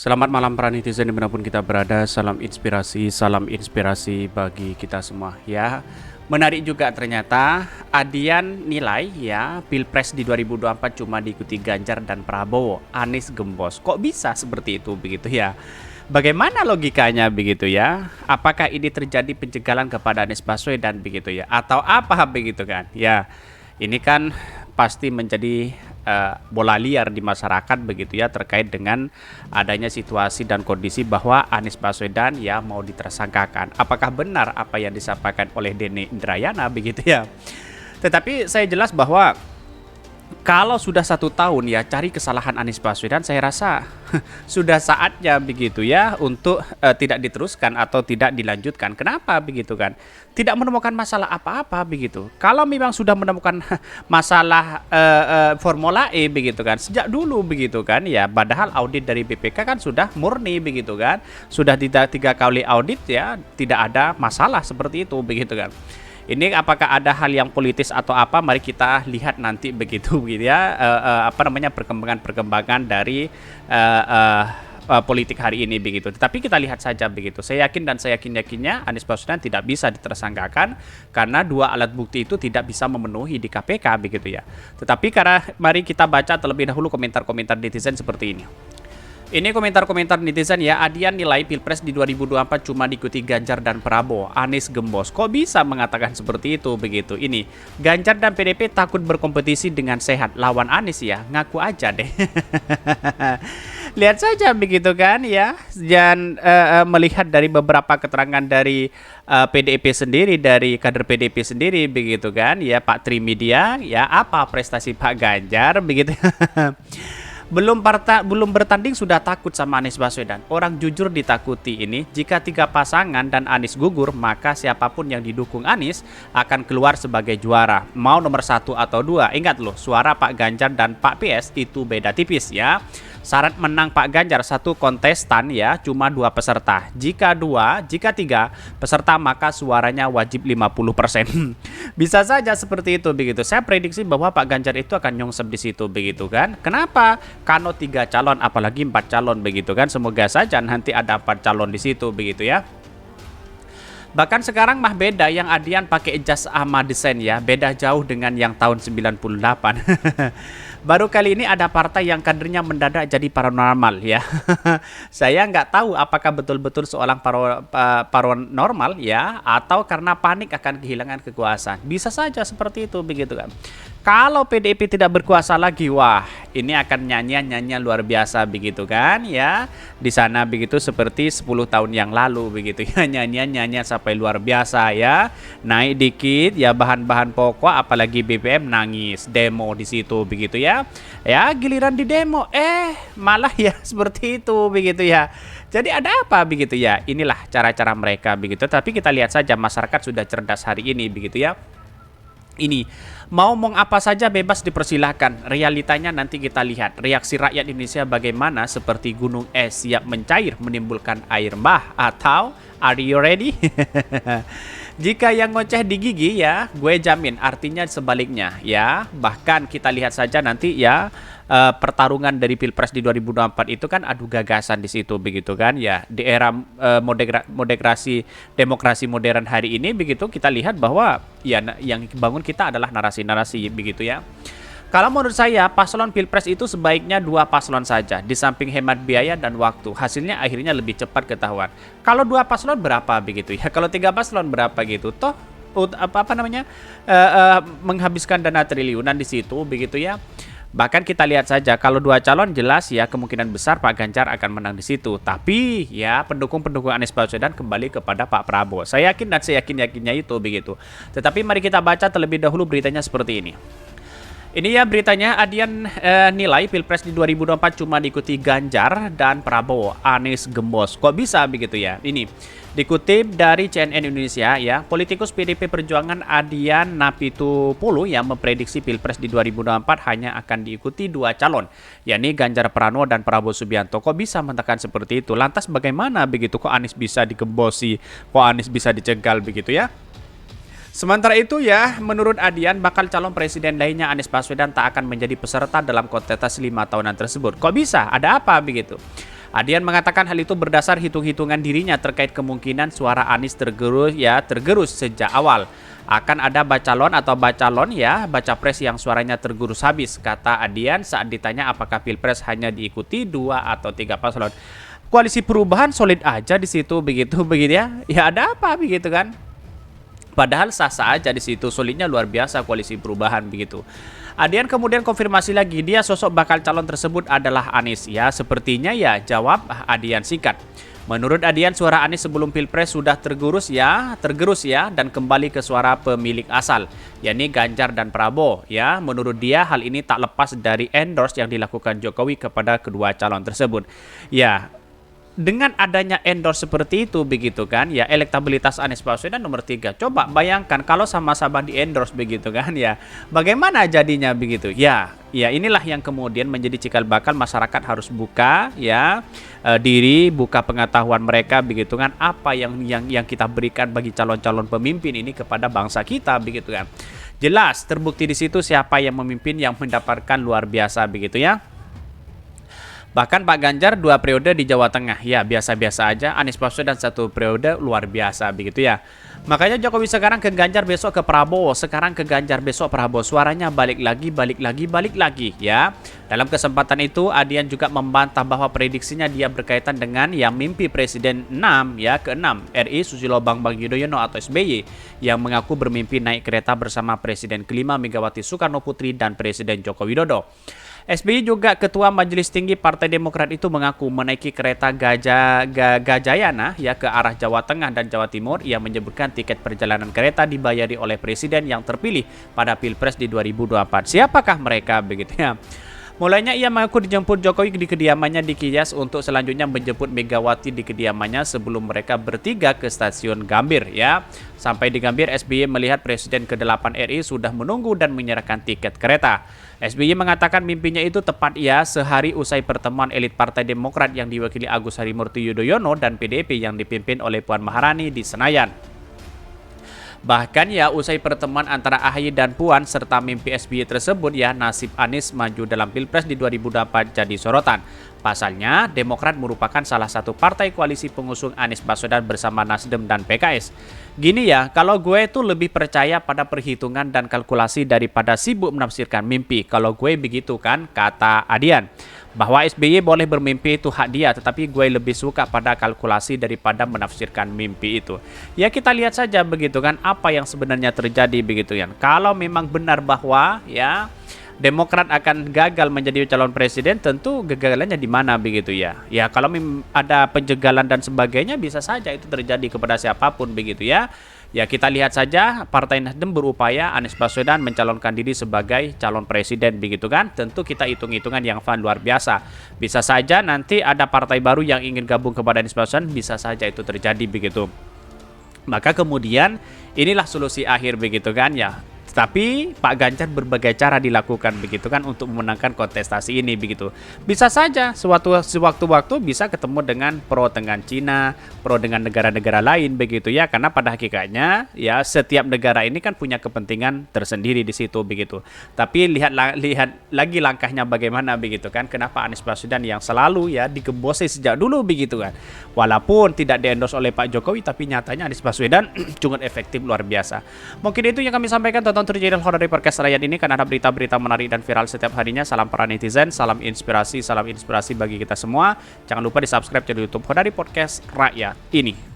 Selamat malam para netizen dimanapun kita berada. Salam inspirasi bagi kita semua ya. Menarik juga ternyata Adian nilai ya Pilpres di 2024 cuma diikuti Ganjar dan Prabowo, Anies gembos. Kok bisa seperti itu begitu ya? Bagaimana logikanya begitu ya? Apakah ini terjadi penjagalan kepada Anies Baswedan begitu ya? Atau apa begitu kan? Ya, ini kan pasti menjadi bola liar di masyarakat begitu ya terkait dengan adanya situasi dan kondisi bahwa Anies Baswedan ya mau ditersangkakan. Apakah benar apa yang disampaikan oleh Denny Indrayana begitu ya? Tetapi saya jelas bahwa kalau sudah 1 tahun ya cari kesalahan Anies Baswedan, saya rasa sudah saatnya begitu ya untuk tidak diteruskan atau tidak dilanjutkan. Kenapa begitu kan? Tidak menemukan masalah apa-apa begitu. Kalau memang sudah menemukan masalah Formula E begitu kan, sejak dulu begitu kan ya. Padahal audit dari BPK kan sudah murni begitu kan, sudah tiga kali audit ya, tidak ada masalah seperti itu begitu kan. Ini apakah ada hal yang politis atau apa? Mari kita lihat nanti begitu ya. Perkembangan dari politik hari ini begitu. Tetapi kita lihat saja begitu. Saya yakin dan saya yakinnya Anies Baswedan tidak bisa ditersangkakan karena dua alat bukti itu tidak bisa memenuhi di KPK begitu ya. Tetapi karena mari kita baca terlebih dahulu komentar-komentar netizen seperti ini. Ini komentar-komentar netizen ya. Adian nilai Pilpres di 2024 cuma diikuti Ganjar dan Prabowo, Anies gembos. Kok bisa mengatakan seperti itu begitu? Ini Ganjar dan PDP takut berkompetisi dengan sehat lawan Anies ya. Ngaku aja deh. Lihat saja begitu kan ya. Dan melihat dari beberapa keterangan dari PDIP sendiri, dari kader PDIP sendiri begitu kan ya, Pak Trimedia ya, apa prestasi Pak Ganjar begitu. Belum bertanding sudah takut sama Anies Baswedan. Orang jujur ditakuti ini. Jika 3 pasangan dan Anies gugur, maka siapapun yang didukung Anies akan keluar sebagai juara. Mau nomor 1 atau 2. Ingat loh, suara Pak Ganjar dan Pak PS itu beda tipis ya. Syarat menang Pak Ganjar 1 kontestan ya, cuma 2 peserta. Jika 3 peserta maka suaranya wajib 50%. Bisa saja seperti itu begitu. Saya prediksi bahwa Pak Ganjar itu akan nyongsep di situ begitu kan. Kenapa? Karena 3 calon apalagi 4 calon begitu kan. Semoga saja nanti ada 4 calon di situ begitu ya. Bahkan sekarang mah beda, yang Adian pakai jas ama desain ya, beda jauh dengan yang tahun 98. Baru kali ini ada partai yang kadernya mendadak jadi paranormal ya. Saya nggak tahu apakah betul-betul seorang paranormal ya, atau karena panik akan kehilangan kekuasaan. Bisa saja seperti itu begitu kan. Kalau PDIP tidak berkuasa lagi, wah ini akan nyanyian luar biasa begitu kan ya. Di sana begitu seperti 10 tahun yang lalu begitu ya, nyanyian sampai luar biasa ya. Naik dikit ya bahan-bahan pokok apalagi BBM nangis, demo di situ begitu ya. Ya giliran di demo malah ya seperti itu begitu ya. Jadi ada apa begitu ya. Inilah cara-cara mereka begitu. Tapi kita lihat saja masyarakat sudah cerdas hari ini begitu ya. Ini mau ngomong apa saja bebas dipersilahkan. Realitanya nanti kita lihat reaksi rakyat Indonesia bagaimana, seperti gunung es siap mencair menimbulkan air bah, atau are you ready? Jika yang ngoceh di gigi ya, gue jamin artinya sebaliknya ya. Bahkan kita lihat saja nanti ya, pertarungan dari Pilpres di 2024 itu kan adu gagasan di situ begitu kan ya. Di era demokrasi modern hari ini begitu, kita lihat bahwa ya yang bangun kita adalah narasi-narasi begitu ya. Kalau menurut saya, paslon Pilpres itu sebaiknya 2 paslon saja. Di samping hemat biaya dan waktu, hasilnya akhirnya lebih cepat ketahuan. Kalau 2 paslon berapa begitu ya? Kalau 3 paslon berapa gitu? Toh menghabiskan dana triliunan di situ begitu ya. Bahkan kita lihat saja kalau 2 calon jelas ya kemungkinan besar Pak Ganjar akan menang di situ. Tapi ya pendukung Anies Baswedan kembali kepada Pak Prabowo. Saya yakin dan saya yakinnya itu begitu. Tetapi mari kita baca terlebih dahulu beritanya seperti ini. Ini ya beritanya, Adian nilai Pilpres di 2024 cuma diikuti Ganjar dan Prabowo, Anies gembos. Kok bisa begitu ya? Ini dikutip dari CNN Indonesia ya, politikus PDIP Perjuangan Adian Napitupulu yang memprediksi Pilpres di 2024 hanya akan diikuti 2 calon, yakni Ganjar Pranowo dan Prabowo Subianto. Kok bisa mengatakan seperti itu? Lantas bagaimana begitu? Kok Anies bisa digembosi? Kok Anies bisa dicegal begitu ya? Sementara itu ya, menurut Adian, bakal calon presiden lainnya Anies Baswedan tak akan menjadi peserta dalam kontestasi 5 tahunan tersebut. Kok bisa? Ada apa begitu? Adian mengatakan hal itu berdasar hitung-hitungan dirinya terkait kemungkinan suara Anies tergerus sejak awal. Akan ada bacalon atau bacalon baca pres yang suaranya tergerus habis, kata Adian saat ditanya apakah Pilpres hanya diikuti 2 atau 3 paslon. Koalisi perubahan solid aja di situ begitu ya. Ya ada apa begitu kan? Padahal sah-sah aja di situ, solidnya luar biasa koalisi perubahan begitu. Adian kemudian konfirmasi lagi, dia sosok bakal calon tersebut adalah Anies. Ya, sepertinya ya, jawab Adian singkat. Menurut Adian, suara Anies sebelum Pilpres sudah tergerus ya, dan kembali ke suara pemilik asal, yakni Ganjar dan Prabowo. Ya, menurut dia hal ini tak lepas dari endorse yang dilakukan Jokowi kepada kedua calon tersebut. Ya, dengan adanya endorse seperti itu begitu kan, ya elektabilitas Anies Baswedan nomor 3. Coba bayangkan kalau sama-sama di endorse begitu kan, ya bagaimana jadinya begitu. Ya inilah yang kemudian menjadi cikal bakal masyarakat harus buka diri, buka pengetahuan mereka begitu kan, apa yang kita berikan bagi calon-calon pemimpin ini kepada bangsa kita begitu kan. Jelas terbukti di situ siapa yang memimpin yang mendapatkan luar biasa begitu ya. Bahkan Pak Ganjar 2 periode di Jawa Tengah, ya biasa-biasa aja. Anies Baswedan 1 periode luar biasa begitu ya. Makanya Jokowi sekarang ke Ganjar, besok ke Prabowo, sekarang ke Ganjar, besok Prabowo. Suaranya balik lagi ya. Dalam kesempatan itu Adian juga membantah bahwa prediksinya dia berkaitan dengan yang mimpi Presiden ke-6 RI Susilo Bambang Yudhoyono atau SBY yang mengaku bermimpi naik kereta bersama Presiden ke-5 Megawati Soekarno Putri dan Presiden Joko Widodo. SBY juga Ketua Majelis Tinggi Partai Demokrat itu mengaku menaiki kereta Gajayana ke arah Jawa Tengah dan Jawa Timur. Ia menyebutkan tiket perjalanan kereta dibayari oleh presiden yang terpilih pada Pilpres di 2024. Siapakah mereka begitu ya? Mulanya ia mengaku dijemput Jokowi di kediamannya di Kias untuk selanjutnya menjemput Megawati di kediamannya sebelum mereka bertiga ke stasiun Gambir ya. Sampai di Gambir, SBY melihat Presiden ke-8 RI sudah menunggu dan menyerahkan tiket kereta. SBY mengatakan mimpinya itu tepat sehari usai pertemuan elit Partai Demokrat yang diwakili Agus Harimurti Yudhoyono dan PDIP yang dipimpin oleh Puan Maharani di Senayan. Bahkan usai pertemuan antara AHY dan Puan serta mimpi SBY tersebut nasib Anies maju dalam Pilpres di 2024 jadi sorotan. Pasalnya, Demokrat merupakan salah satu partai koalisi pengusung Anies Baswedan bersama Nasdem dan PKS. Gini kalau gue tuh lebih percaya pada perhitungan dan kalkulasi daripada sibuk menafsirkan mimpi. Kalau gue begitu kan, kata Adian. Bahwa SBY boleh bermimpi itu hak dia, tetapi gue lebih suka pada kalkulasi daripada menafsirkan mimpi itu. Ya kita lihat saja begitu kan, apa yang sebenarnya terjadi begitu ya. Kalau memang benar bahwa Demokrat akan gagal menjadi calon presiden, tentu kegagalannya di mana begitu ya. Ya kalau ada penjagalan dan sebagainya bisa saja itu terjadi kepada siapapun begitu ya. Ya kita lihat saja Partai Nasdem berupaya Anies Baswedan mencalonkan diri sebagai calon presiden begitu kan. Tentu kita hitung-hitungan yang luar biasa. Bisa saja nanti ada partai baru yang ingin gabung kepada Anies Baswedan, bisa saja itu terjadi begitu. Maka kemudian inilah solusi akhir begitu kan ya. Tapi Pak Ganjar berbagai cara dilakukan begitu kan untuk memenangkan kontestasi ini begitu. Bisa saja sewaktu-waktu bisa ketemu dengan pro dengan Cina, pro dengan negara-negara lain begitu ya, karena pada hakikatnya setiap negara ini kan punya kepentingan tersendiri di situ begitu. Tapi lihat lagi langkahnya bagaimana begitu kan. Kenapa Anies Baswedan yang selalu digembosi sejak dulu begitu kan. Walaupun tidak di-endorse oleh Pak Jokowi, tapi nyatanya Anies Baswedan cukup efektif luar biasa. Mungkin itu yang kami sampaikan, tonton terus channel Horor Podcast Rakyat ini karena ada berita-berita menarik dan viral setiap harinya. Salam para netizen, salam inspirasi bagi kita semua. Jangan lupa di subscribe channel YouTube Horor Podcast Rakyat ini.